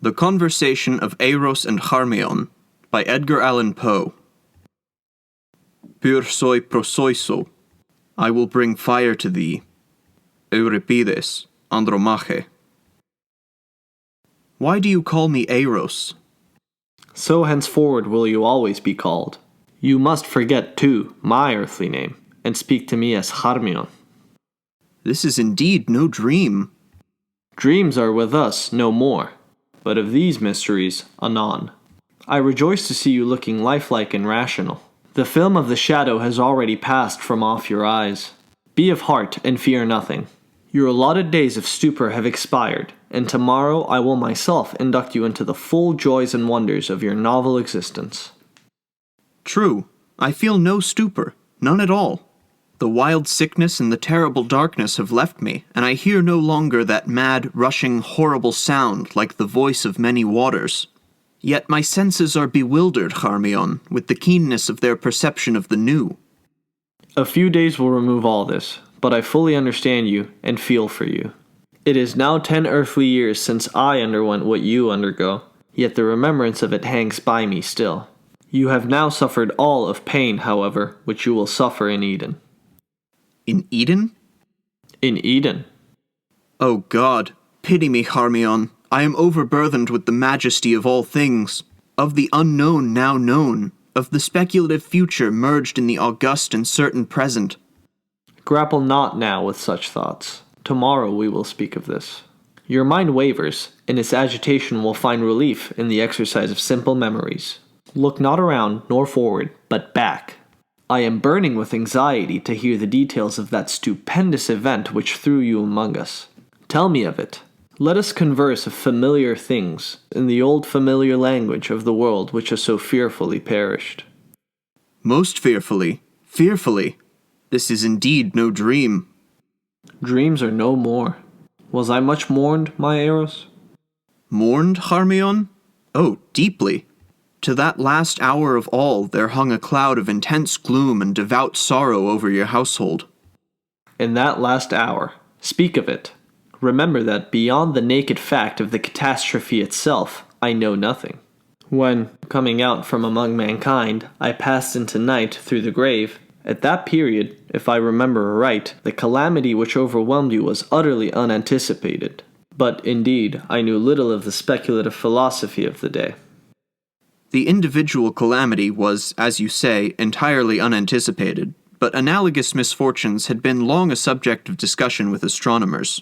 The Conversation of Eiros and Charmion by Edgar Allan Poe. ᚠᚨᚺᚊᚚ᚟ᚏ, I will bring fire to thee. Euripides, Andromache. Why do you call me Eiros? So henceforward will you always be called. You must forget, too, my earthly name, and speak to me as Charmion. This is indeed no dream. Dreams are with us no more, but of these mysteries, anon. I rejoice to see you looking lifelike and rational. The film of the shadow has already passed from off your eyes. Be of heart and fear nothing. Your allotted days of stupor have expired, and tomorrow I will myself induct you into the full joys and wonders of your novel existence. True, I feel no stupor, none at all. The wild sickness and the terrible darkness have left me, and I hear no longer that mad, rushing, horrible sound like the voice of many waters. Yet my senses are bewildered, Charmion, with the keenness of their perception of the new. A few days will remove all this, but I fully understand you and feel for you. It is now 10 earthly years since I underwent what you undergo, yet the remembrance of it hangs by me still. You have now suffered all of pain, however, which you will suffer in Eden. In Eden? In Eden. O God, pity me, Charmion. I am overburthened with the majesty of all things, of the unknown now known, of the speculative future merged in the august and certain present. Grapple not now with such thoughts. Tomorrow we will speak of this. Your mind wavers, and its agitation will find relief in the exercise of simple memories. Look not around nor forward, but back. I am burning with anxiety to hear the details of that stupendous event which threw you among us. Tell me of it. Let us converse of familiar things, in the old familiar language of the world which has so fearfully perished. Most fearfully, fearfully. This is indeed no dream. Dreams are no more. Was I much mourned, my Eiros? Mourned, Charmion? Oh, deeply. To that last hour of all there hung a cloud of intense gloom and devout sorrow over your household. In that last hour, speak of it. Remember that beyond the naked fact of the catastrophe itself, I know nothing. When, coming out from among mankind, I passed into night through the grave, at that period, if I remember aright, the calamity which overwhelmed you was utterly unanticipated. But, indeed, I knew little of the speculative philosophy of the day. The individual calamity was, as you say, entirely unanticipated, but analogous misfortunes had been long a subject of discussion with astronomers.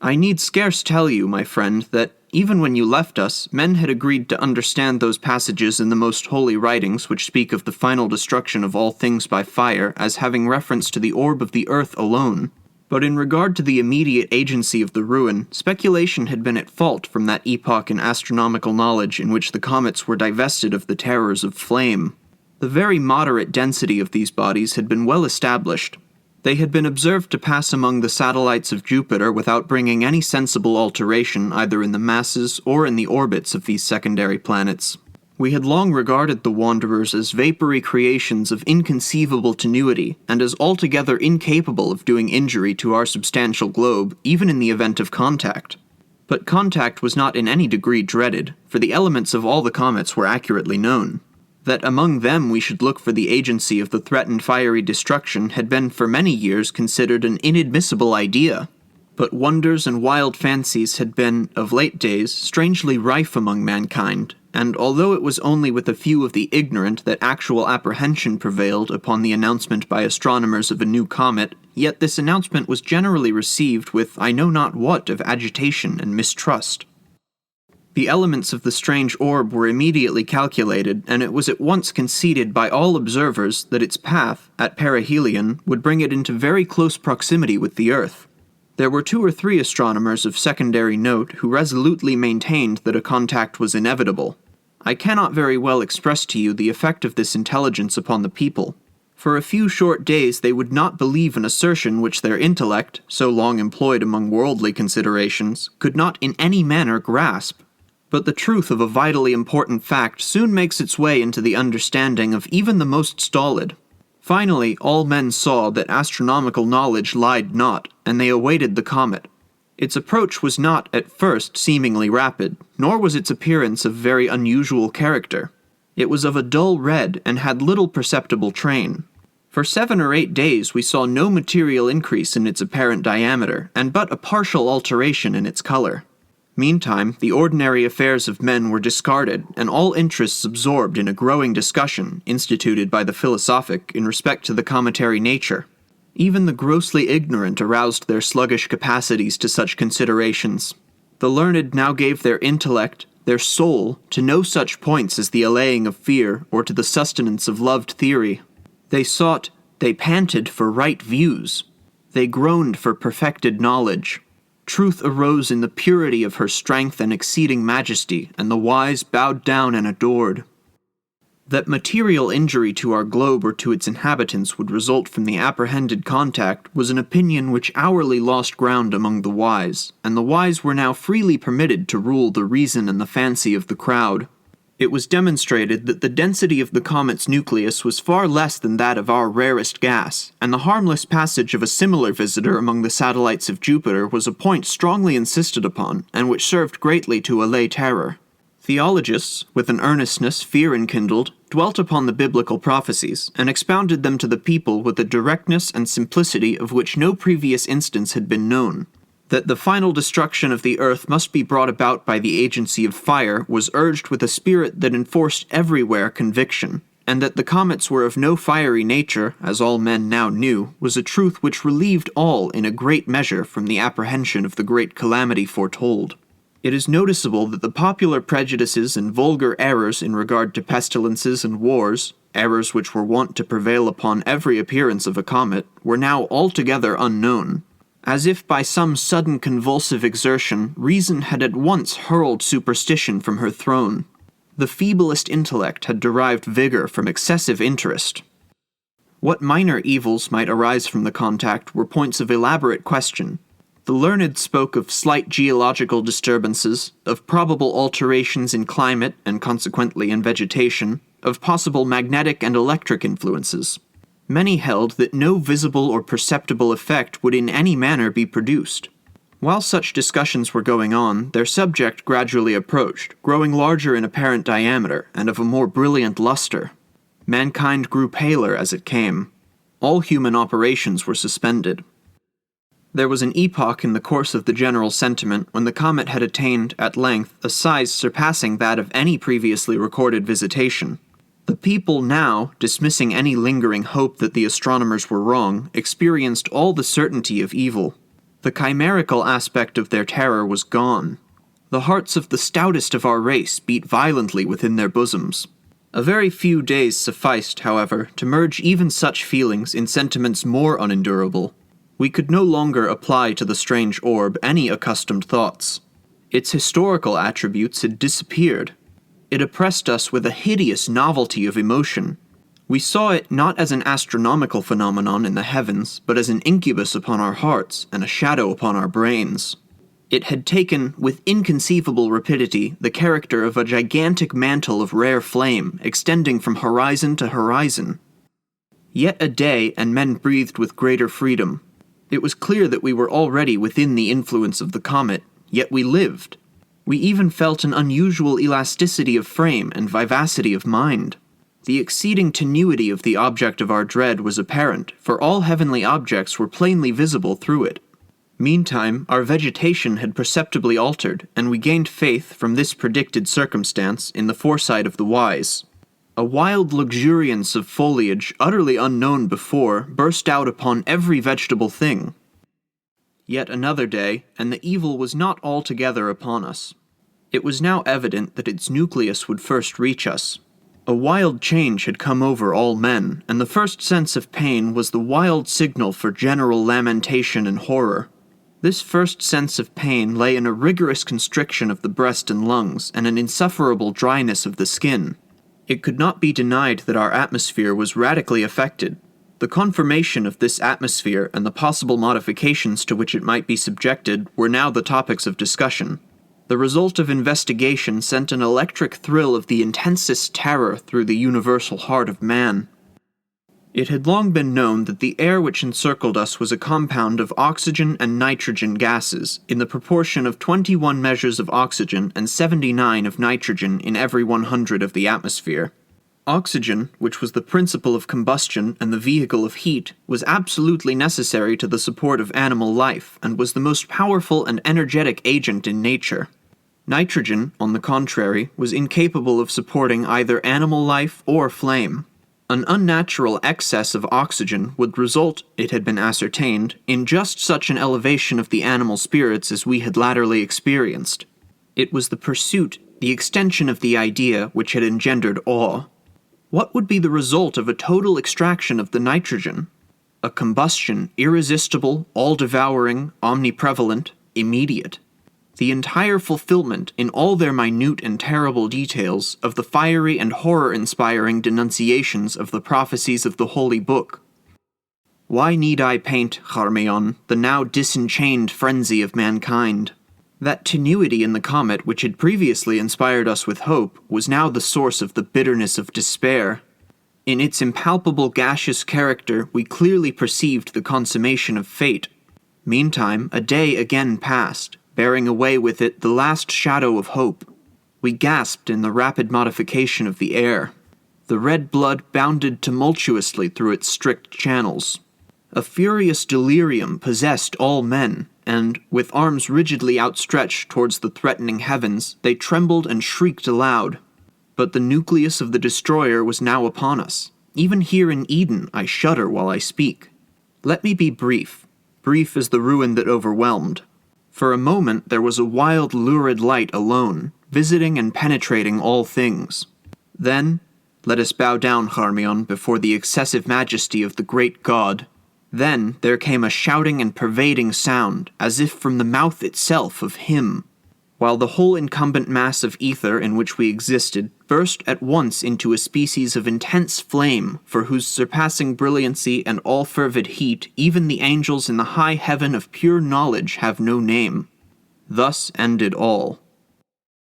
I need scarce tell you, my friend, that even when you left us, men had agreed to understand those passages in the most holy writings which speak of the final destruction of all things by fire as having reference to the orb of the earth alone. But in regard to the immediate agency of the ruin, speculation had been at fault from that epoch in astronomical knowledge in which the comets were divested of the terrors of flame. The very moderate density of these bodies had been well established. They had been observed to pass among the satellites of Jupiter without bringing any sensible alteration either in the masses or in the orbits of these secondary planets. We had long regarded the wanderers as vapory creations of inconceivable tenuity, and as altogether incapable of doing injury to our substantial globe, even in the event of contact. But contact was not in any degree dreaded, for the elements of all the comets were accurately known. That among them we should look for the agency of the threatened fiery destruction had been for many years considered an inadmissible idea. But wonders and wild fancies had been, of late days, strangely rife among mankind, and although it was only with a few of the ignorant that actual apprehension prevailed upon the announcement by astronomers of a new comet, yet this announcement was generally received with I know not what of agitation and mistrust. The elements of the strange orb were immediately calculated, and it was at once conceded by all observers that its path, at perihelion, would bring it into very close proximity with the Earth. There were 2 or 3 astronomers of secondary note who resolutely maintained that a contact was inevitable. I cannot very well express to you the effect of this intelligence upon the people. For a few short days they would not believe an assertion which their intellect, so long employed among worldly considerations, could not in any manner grasp. But the truth of a vitally important fact soon makes its way into the understanding of even the most stolid. Finally, all men saw that astronomical knowledge lied not, and they awaited the comet. Its approach was not, at first, seemingly rapid, nor was its appearance of very unusual character. It was of a dull red and had little perceptible train. For 7 or 8 days we saw no material increase in its apparent diameter, and but a partial alteration in its color. Meantime, the ordinary affairs of men were discarded, and all interests absorbed in a growing discussion instituted by the philosophic in respect to the cometary nature. Even the grossly ignorant aroused their sluggish capacities to such considerations. The learned now gave their intellect, their soul, to no such points as the allaying of fear or to the sustenance of loved theory. They sought, they panted for right views. They groaned for perfected knowledge. Truth arose in the purity of her strength and exceeding majesty, and the wise bowed down and adored. That material injury to our globe or to its inhabitants would result from the apprehended contact was an opinion which hourly lost ground among the wise, and the wise were now freely permitted to rule the reason and the fancy of the crowd. It was demonstrated that the density of the comet's nucleus was far less than that of our rarest gas, and the harmless passage of a similar visitor among the satellites of Jupiter was a point strongly insisted upon, and which served greatly to allay terror. Theologists, with an earnestness fear enkindled, dwelt upon the biblical prophecies, and expounded them to the people with a directness and simplicity of which no previous instance had been known. That the final destruction of the earth must be brought about by the agency of fire was urged with a spirit that enforced everywhere conviction, and that the comets were of no fiery nature, as all men now knew, was a truth which relieved all in a great measure from the apprehension of the great calamity foretold. It is noticeable that the popular prejudices and vulgar errors in regard to pestilences and wars, errors which were wont to prevail upon every appearance of a comet, were now altogether unknown. As if by some sudden convulsive exertion, reason had at once hurled superstition from her throne. The feeblest intellect had derived vigor from excessive interest. What minor evils might arise from the contact were points of elaborate question. The learned spoke of slight geological disturbances, of probable alterations in climate and consequently in vegetation, of possible magnetic and electric influences. Many held that no visible or perceptible effect would in any manner be produced. While such discussions were going on, their subject gradually approached, growing larger in apparent diameter and of a more brilliant luster. Mankind grew paler as it came. All human operations were suspended. There was an epoch in the course of the general sentiment when the comet had attained, at length, a size surpassing that of any previously recorded visitation. The people now, dismissing any lingering hope that the astronomers were wrong, experienced all the certainty of evil. The chimerical aspect of their terror was gone. The hearts of the stoutest of our race beat violently within their bosoms. A very few days sufficed, however, to merge even such feelings in sentiments more unendurable. We could no longer apply to the strange orb any accustomed thoughts. Its historical attributes had disappeared. It oppressed us with a hideous novelty of emotion. We saw it not as an astronomical phenomenon in the heavens, but as an incubus upon our hearts and a shadow upon our brains. It had taken, with inconceivable rapidity, the character of a gigantic mantle of rare flame, extending from horizon to horizon. Yet a day, and men breathed with greater freedom. It was clear that we were already within the influence of the comet, yet we lived. We even felt an unusual elasticity of frame and vivacity of mind. The exceeding tenuity of the object of our dread was apparent, for all heavenly objects were plainly visible through it. Meantime, our vegetation had perceptibly altered, and we gained faith from this predicted circumstance in the foresight of the wise. A wild luxuriance of foliage, utterly unknown before, burst out upon every vegetable thing. Yet another day, and the evil was not altogether upon us. It was now evident that its nucleus would first reach us. A wild change had come over all men, and the first sense of pain was the wild signal for general lamentation and horror. This first sense of pain lay in a rigorous constriction of the breast and lungs, and an insufferable dryness of the skin. It could not be denied that our atmosphere was radically affected. The conformation of this atmosphere and the possible modifications to which it might be subjected were now the topics of discussion. The result of investigation sent an electric thrill of the intensest terror through the universal heart of man. It had long been known that the air which encircled us was a compound of oxygen and nitrogen gases, in the proportion of 21 measures of oxygen and 79 of nitrogen in every 100 of the atmosphere. Oxygen, which was the principle of combustion and the vehicle of heat, was absolutely necessary to the support of animal life, and was the most powerful and energetic agent in nature. Nitrogen, on the contrary, was incapable of supporting either animal life or flame. An unnatural excess of oxygen would result, it had been ascertained, in just such an elevation of the animal spirits as we had latterly experienced. It was the pursuit, the extension of the idea, which had engendered awe. What would be the result of a total extraction of the nitrogen? A combustion irresistible, all-devouring, omniprevalent, immediate. The entire fulfillment, in all their minute and terrible details, of the fiery and horror-inspiring denunciations of the prophecies of the Holy Book. Why need I paint, Charmion, the now disenchained frenzy of mankind? That tenuity in the comet which had previously inspired us with hope was now the source of the bitterness of despair. In its impalpable gaseous character we clearly perceived the consummation of fate. Meantime, a day again passed, bearing away with it the last shadow of hope. We gasped in the rapid modification of the air. The red blood bounded tumultuously through its strict channels. A furious delirium possessed all men, and, with arms rigidly outstretched towards the threatening heavens, they trembled and shrieked aloud. But the nucleus of the destroyer was now upon us. Even here in Eden I shudder while I speak. Let me be brief as the ruin that overwhelmed. For a moment there was a wild lurid light alone, visiting and penetrating all things. Then, let us bow down, Charmion, before the excessive majesty of the great God. Then there came a shouting and pervading sound, as if from the mouth itself of him, while the whole incumbent mass of ether in which we existed burst at once into a species of intense flame, for whose surpassing brilliancy and all-fervid heat even the angels in the high heaven of pure knowledge have no name. Thus ended all.